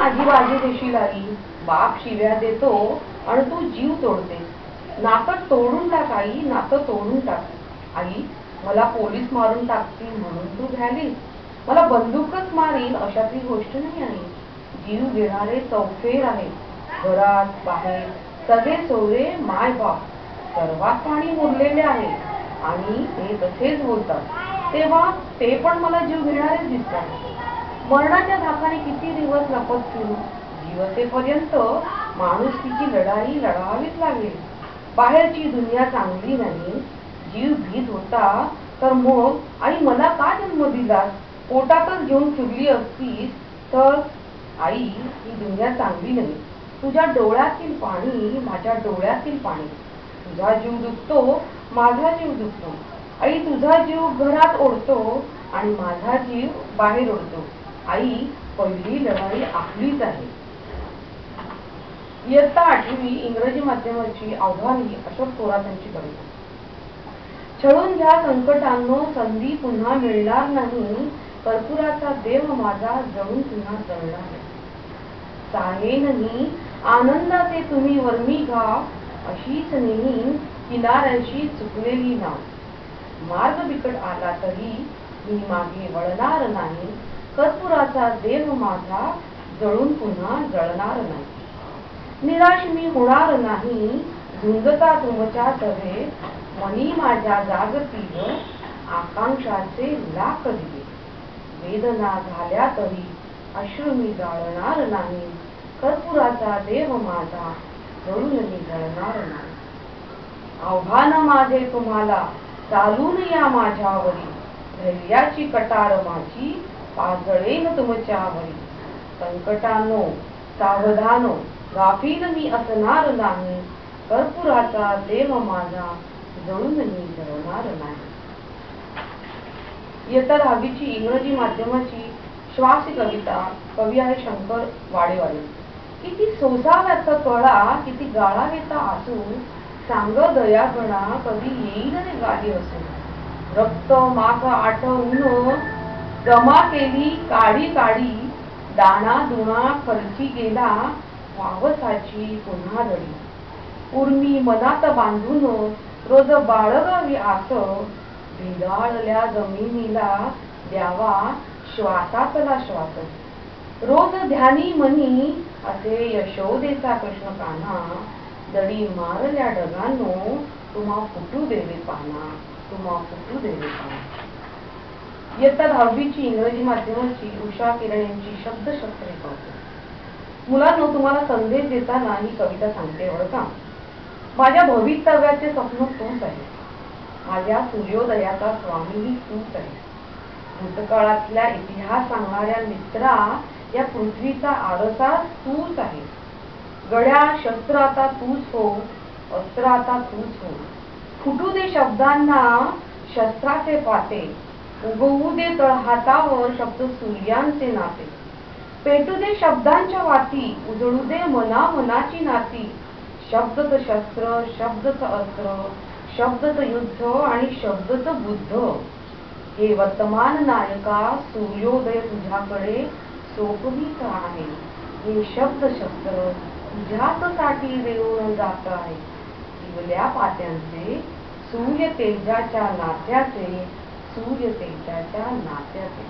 माझी बाजू देशील आई? बाप शिव्या देतो आणि तू जीव तोडते. नातं तोडून टाक आई, नातं तोडून टाक. आई, मला पोलीस मारून टाकतील म्हणून तू भ्यालीस? मला बंदूकच मारील अशातली गोष्ट नाही आहे. जीव घेणारे चौफेर आहेत. घरात बाहेर सगळे सोयरे माय बाप सर्वात पाणी मुरलेले आहे आणि ते तसेच बोलतात. तेव्हा ते पण मला जीव घेणारेच दिसतात. मरणाच्या धाकाने किती दिवस लपत फिरू? जीवतेपर्यंत माणुसकीची लढाई लढावीच लागेल. बाहेरची दुनिया चांगली नाही. जीव भीत होता तर मग आई मला का जन्म दिलास? पोटातच घेऊन फिरली असतीस तर. आई, ही दुनिया चांगली नाही. तुझ्या डोळ्यातील पाणी माझ्या डोळ्यातील पाणी. तुझा जीव दुखतो, माझा जीव दुखतो. आई, तुझा जीव घरात ओढतो आणि माझा जीव बाहेर ओढतो. आई, पहिली लढाई आपलीच आहे. इयत्ता 8वी इंग्रजी माध्यमाची आव्हानी अशोक थोरातांची कविता. छळून घ्या संकटांनो, संधी पुन्हा मिळणार नाही. कर्पुराचा देव माझा जळून पुन्हा जळणार नाही. चालेनही आनंदाचे तुम्ही वर्मी घाव, अशीच नेही किनाऱ्याशी चुकलेली नाव. मार्ग बिकट आला तरी मी मागे वळणार नाही. कर्पुराचा देव माझा जळून पुन्हा जळणार नाही. निराश मी होणार नाही. झुंजता तुमच्या तवे, मनी माझ्या जागतील आकांक्षाचे लाख दिवे. वेदना झाल्या तरी अश्रू मी जाळणार नाही. कर्पुराचा देव माझा जळून मी जळणार नाही. आव्हान माझे तुम्हाला, चालून या माझ्यावरी. धैर्याची कटार माझी पाजळेन तुमच्यावरी. संकटांनो सावधानो, गाफील मी असणार नाही. कर्पुराचा देव माझा जळून मी जळणार नाही. इयत्ता 10वीची इंग्रजी माध्यमाची श्वास कविता. कवी आहे शंकर वाडेवाडे. किती सोसाव्याचा कळा, किती गाळावेता आसू. सांग दयागणा, कधी येईल रे गाली असू. रक्त माग आठवून जमा केली काढी काढी. दाणा दुणा खर्ची गेला, वावसाची पुन्हा रडी. उर्मी मनात बांधून रोज बाळगावी आस. भिगाळल्या जमिनीला द्यावा श्वासातला श्वास. रोज ध्यानी मनी असे यशोदेचा कृष्ण कान्हा. दडी मारल्या ढगांनो, तुम्हा फुटू देवे पाना, तुम्हा फुटू देवे पाना. इयत्ता 10वीची इंग्रजी माध्यमाची उषा किरण यांची शब्दशस्त्रे कविता. मुलांनो, तुम्हाला संदेश देताना ही कविता सांगते बरं का. माझ्या भवितव्याचे स्वप्न तूच आहे. माझ्या सूर्योदयाचा स्वामीही तूच आहे. भूतकाळातल्या इतिहास सांगणाऱ्या मित्रा, या पृथ्वीचा आरसा तूच आहे. गड्या शस्त्र आता तूच हो, अस्त्र आता तूच हो. फुटू दे शब्दांना शस्त्राचे पाते. उगवू दे तळहातावर शब्द सूर्यांचे नाते. पेटू दे शब्दांच्या वाती, उजळू दे मना मनाची नाती. शब्दच शस्त्र, शब्दच अस्त्र, शब्दच युद्ध आणि शब्दच बुद्ध. हे वर्तमान नायका, सूर्योदय तुझ्याकडे सोपवीत आहे. हे शब्द शस्त्र तुझ्याच साठी देऊन जात आहे. दिवल्या पात्यांचे, सूर्य तेजाच्या नात्याचे, सूर्य तेजाच्या नात्याचे.